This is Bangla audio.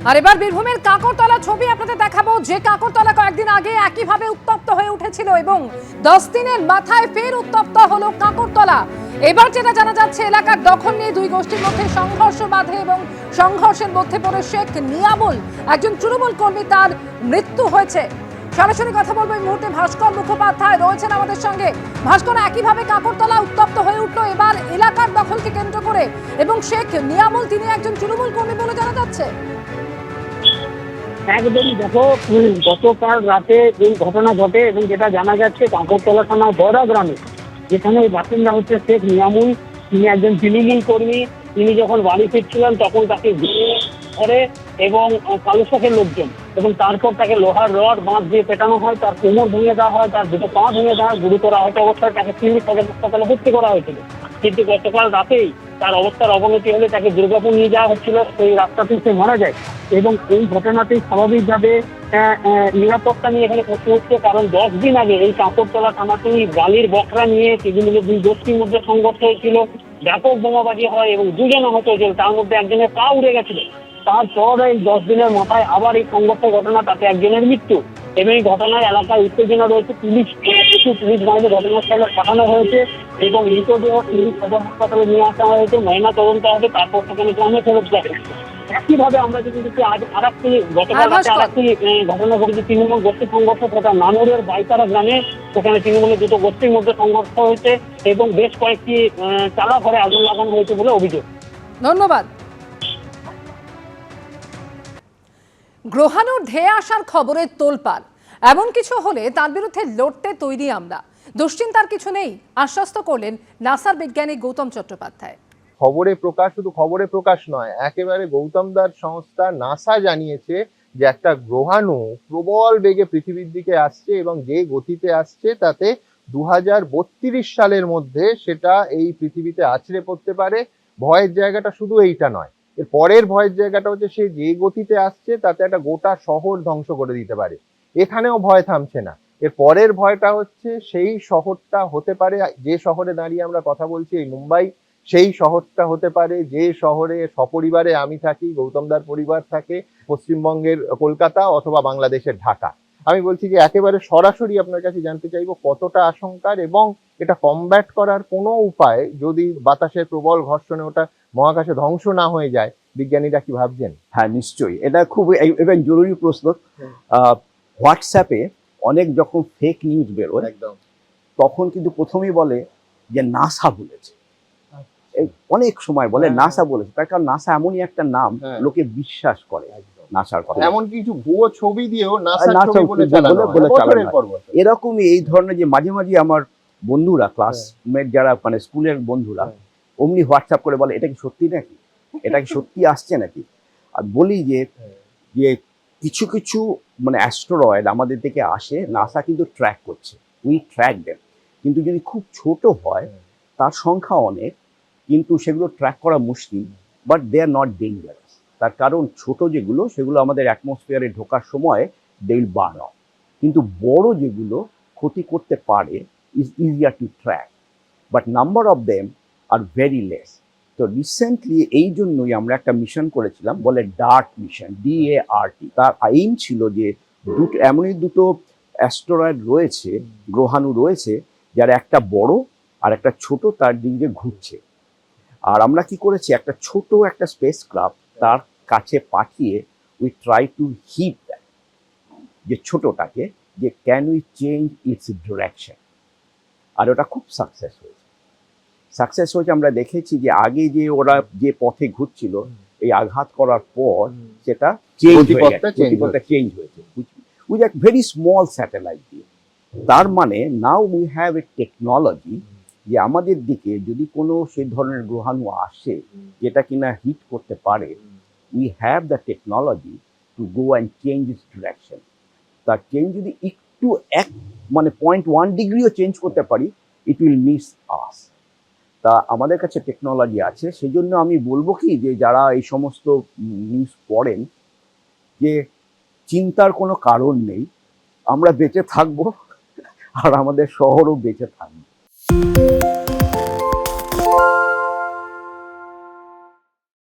আর এবার বীরভূমের কাকরতলা ছবি আপনাদের দেখাবো, যে কাকরতলা কয়েকদিন আগে একইভাবে উত্তপ্ত হয়ে উঠেছিল এবং 10 দিনের মাথায় ফের উত্তপ্ত হলো কাকরতলা। এবার যেটা জানা যাচ্ছে, এলাকার দখল নিয়ে দুই গোষ্ঠীর মধ্যে সংঘর্ষ বাধে এবং সংঘর্ষের মধ্যে পড়ে শেখ নিয়ামুল, একজন তৃণমূল কর্মী, তার মৃত্যু হয়েছে। সরাসরি কথা বলবো এই মুহূর্তে ভাস্কর মুখোপাধ্যায় রয়েছেন আমাদের সঙ্গে। ভাস্কর, একইভাবে কাকরতলা উত্তপ্ত হয়ে উঠলো এবার এলাকার দখলকে কেন্দ্র করে এবং শেখ নিয়ামুল তিনি একজন তৃণমূল কর্মী বলে জানা যাচ্ছে। একদম দেখো, গতকাল রাতে এই ঘটনা ঘটে এবং যেটা জানা যাচ্ছে কাকরতলা থানার বড়া গ্রামে, যেখানে বাসিন্দা হচ্ছে শেখ নিয়ামুল। তিনি একজন তৃণমূল কর্মী। তিনি যখন বাড়ি ফিরছিলেন তখন তাকে ঘিরে ধরে এবং কালো শাকের লোকজন, এবং তারপর তাকে লোহার রড বাঁশ দিয়ে পেটানো হয়, তার কোমর ভেঙে দেওয়া হয়, তার দুটো পা ভেঙে দেওয়া হয়, গুরুতর আহত অবস্থায় তাকে সিভিল হাসপাতালে ভর্তি করা হয়েছিল। কিন্তু গতকাল রাতেই তার অবস্থার অবনতি হলে তাকে দুর্গাপুর নিয়ে যাওয়া হচ্ছিল, সেই রাস্তাতেই সে মারা যায়। এবং এই ঘটনাতেই স্বাভাবিকভাবে নিরাপত্তা নিয়ে এখানে প্রশ্ন উঠছে, কারণ 10 দিন আগে এই কাকরতলা থানাতেই বালির বকরা নিয়ে তৃণমূলের দুই গোষ্ঠীর মধ্যে সংঘর্ষ হয়েছিল, ব্যাপক বোমাবাজি হয় এবং দুজন আহত হয়েছিল, তার মধ্যে একজনের পা উড়ে গেছিল। তারপর এই 10 দিনের মাথায় আবার এই সংঘর্ষের ঘটনা, তাতে একজনের মৃত্যু। এবং এই ঘটনায় এলাকায় উত্তেজনা রয়েছে। পুলিশ বাহিনী ঘটনাস্থলে পাঠানো হয়েছে এবং মৃতদেহ সিভিল সদর হাসপাতালে নিয়ে আসা হয়েছে, ময়না তদন্ত হবে, তারপর সেখানে গ্রামে ফেরত যাবে। একইভাবে আমরা যদি দেখি আজ আরেকটি গতকাল রাতে আরেকটি ঘটনা ঘটেছে তৃণমূল গোষ্ঠী সংঘর্ষ, তথা নানুরের বাইতারা গ্রামে। সেখানে তৃণমূলের দুটো গোষ্ঠীর মধ্যে সংঘর্ষ হয়েছে এবং বেশ কয়েকটি চালা ঘরে আগুন লাগানো হয়েছে বলে অভিযোগ। ধন্যবাদ। গ্রহাণুর ধেয়ে আসার খবরে তোলপাড়, এমন কিছু হলে তার বিরুদ্ধে লড়তে তৈরি আমরা, দুশ্চিন্তার কিছু নেই, আশ্বস্ত করলেন নাসার বিজ্ঞানী গৌতম চট্টোপাধ্যায়। খবরে প্রকাশ, শুধু খবরে প্রকাশ নয়, একেবারে গৌতম দার সংস্থা নাসা জানিয়েছে যে একটা গ্রহাণু প্রবল বেগে পৃথিবীর দিকে আসছে এবং যে গতিতে আসছে তাতে 2032 সালের মধ্যে সেটা এই পৃথিবীতে আছড়ে পড়তে পারে। ভয়ের জায়গাটা শুধু এইটা নয়, এর পরের ভয়ের জায়গাটা হচ্ছে সে যে গতিতে আসছে তাতে একটা গোটা শহর ধ্বংস করে দিতে পারে। এখানেও ভয় থামছে না, এর পরের ভয়টা হচ্ছে সেই শহরটা হতে পারে, যে শহরে দাঁড়িয়ে আমরা কথা বলছি এই মুম্বাই, সেই শহরটা হতে পারে যে শহরে সপরিবারে আমি থাকি, গৌতমদার পরিবার থাকে, পশ্চিমবঙ্গের কলকাতা অথবা বাংলাদেশের ঢাকা। আমি বলছি যে একেবারে সরাসরি আপনার কাছে জানতে চাইবো কতটা আশঙ্কার এবং এটা কমব্যাট করার কোনো উপায়, যদি বাতাসের প্রবল ঘর্ষণে ওটা মহাকাশে ধ্বংস না হয়ে যায়, বিজ্ঞানীরা কি ভাবছেন? হ্যাঁ, নিশ্চয়ই, এটা খুব এবং জরুরি প্রশ্ন। হোয়াটসঅ্যাপে অনেক যখন ফেক নিউজ বেরোয় একদম তখন কিন্তু প্রথমেই বলে যে নাসা বলেছে, অনেক সময় বলে নাসা বলেছে, তার কারণ নাসা এমনই একটা নাম, লোকে বিশ্বাস করে নাসার কথা। এমন কিছু ভুয়ো ছবি দিয়েও নাসা বলে এরকমই এই ধরনের যে মাঝে মাঝে আমার বন্ধুরা, ক্লাসমেট যারা, মানে স্কুলের বন্ধুরা, অমনি হোয়াটসঅ্যাপ করে বলে এটা কি সত্যি নাকি, এটা কি সত্যি আসছে নাকি। আর বলি যে কিছু কিছু মানে অ্যাস্টেরয়েড আমাদের দিকে আসে, নাসা কিন্তু ট্র্যাক করছে, উই ট্র্যাক দেম। কিন্তু যদি খুব ছোট হয় তার সংখ্যা অনেক, কিন্তু সেগুলো ট্র্যাক করা মুশকিল, but they are not dangerous. তার কারণ ছোট যেগুলো সেগুলো আমাদের অ্যাটমসফিয়ারে ঢোকার সময় দে উইল বার্ন অফ, কিন্তু বড় যেগুলো ক্ষতি করতে পারে is easier two track, but number of them are very less. তো রিসেন্টলি এই জন্যই আমরা একটা মিশন করেছিলাম, বলে ডার্ট মিশন, DART। তার এইম ছিল যে এমনই দুটো অ্যাস্টেরয়েড রয়েছে, গ্রহাণু রয়েছে, যার একটা বড় আর একটা ছোট তার দিকে ঘুরছে। আর আমরা কি করেছি, একটা ছোট একটা স্পেস ক্রাফট তার কাছে পাঠিয়ে we try to hit that, যে ছোটটাকে, যে can we change its direction. আর ওটা খুব সাকসেস হয়েছে। আমরা দেখেছি যে আগে যে ওরা যে পথে ঘুরছিল, এই আঘাত করার পর সেটা চেঞ্জ হয়েছে with a very small satellite দিয়ে। তার মানে now we have a technology যে আমাদের দিকে যদি কোনো সেই ধরনের গ্রহাণু আসে যেটা কিনা হিট করতে পারে, we have the technology to go and change its direction. তার চেঞ্জ যদি একটু মানে 0.1 ডিগ্রিও চেঞ্জ করতে পারি, ইট উইল মিস আস। তা আমাদের কাছে টেকনোলজি আছে। সেই জন্য আমি বলবো কি, যে যারা এই সমস্ত নিউজ পড়েন, যে চিন্তার কোনো কারণ নেই, আমরা বেঁচে থাকবো আর আমাদের শহরও বেঁচে থাকবে।